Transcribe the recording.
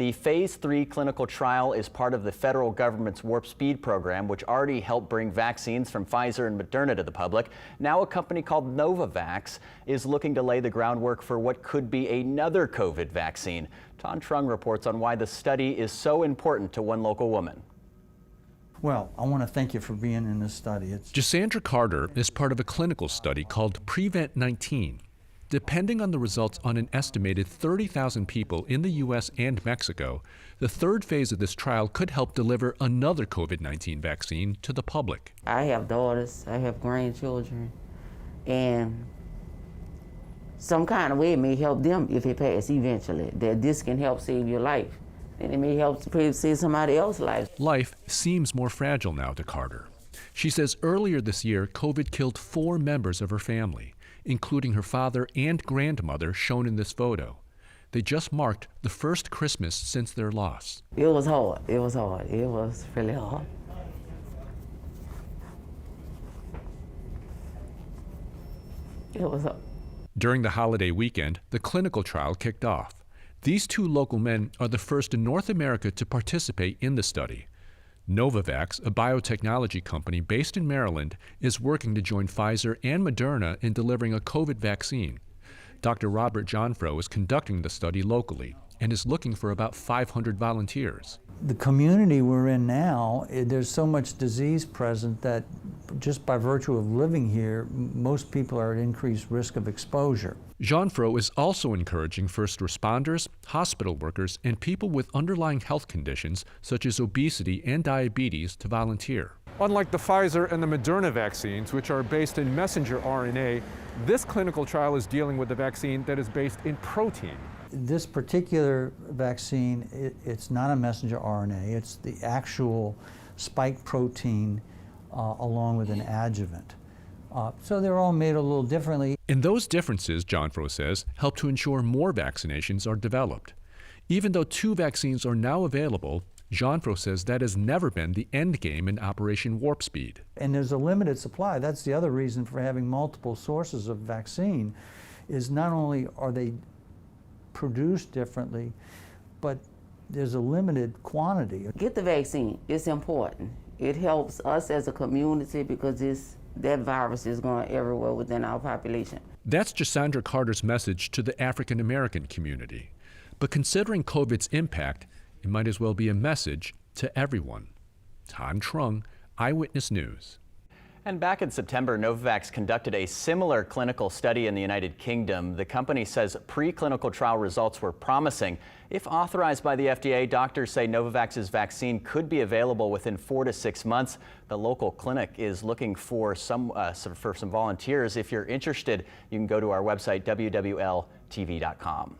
The Phase 3 clinical trial is part of the federal government's Warp Speed program, which already helped bring vaccines from Pfizer and Moderna to the public. Now a company called Novavax is looking to lay the groundwork for what could be another COVID vaccine. Tan Trung reports on why the study is so important to one local woman. Well, I want to thank you for being in this study. Jasandra Carter is part of a clinical study called Prevent-19. Depending on the results on an estimated 30,000 people in the U.S. and Mexico, the third phase of this trial could help deliver another COVID-19 vaccine to the public. I have daughters, I have grandchildren, and some kind of way it may help them if it passes eventually, that this can help save your life. And it may help save somebody else's life. Life seems more fragile now to Carter. She says earlier this year, COVID killed 4 members of her family, including her father and grandmother shown in this photo. They just marked the first Christmas since their loss. It was hard. It was hard. It was really hard. It was hard. During the holiday weekend, the clinical trial kicked off. These 2 local men are the first in North America to participate in the study. Novavax, a biotechnology company based in Maryland, is working to join Pfizer and Moderna in delivering a COVID vaccine. Dr. Robert Jonfro is conducting the study locally and is looking for about 500 volunteers. The community we're in now, there's so much disease present that just by virtue of living here, most people are at increased risk of exposure. Jonfro is also encouraging first responders, hospital workers, and people with underlying health conditions such as obesity and diabetes to volunteer. Unlike the Pfizer and the Moderna vaccines, which are based in messenger RNA, this clinical trial is dealing with a vaccine that is based in protein. This particular vaccine, it's not a messenger RNA, it's the actual spike protein along with an adjuvant. So they're all made a little differently. And those differences, Jonfro says, help to ensure more vaccinations are developed. Even though 2 vaccines are now available, Jonfro says that has never been the end game in Operation Warp Speed. And there's a limited supply. That's the other reason for having multiple sources of vaccine, is not only are they produced differently, but there's a limited quantity. Get the vaccine. It's important. It helps us as a community because that virus is going everywhere within our population. That's Jasandra Carter's message to the African American community. But considering COVID's impact, it might as well be a message to everyone. Tan Trung, Eyewitness News. And back in September, Novavax conducted a similar clinical study in the United Kingdom. The company says preclinical trial results were promising. If authorized by the FDA, doctors say Novavax's vaccine could be available within 4 to 6 months. The local clinic is looking for some volunteers. If you're interested, you can go to our website, wwltv.com.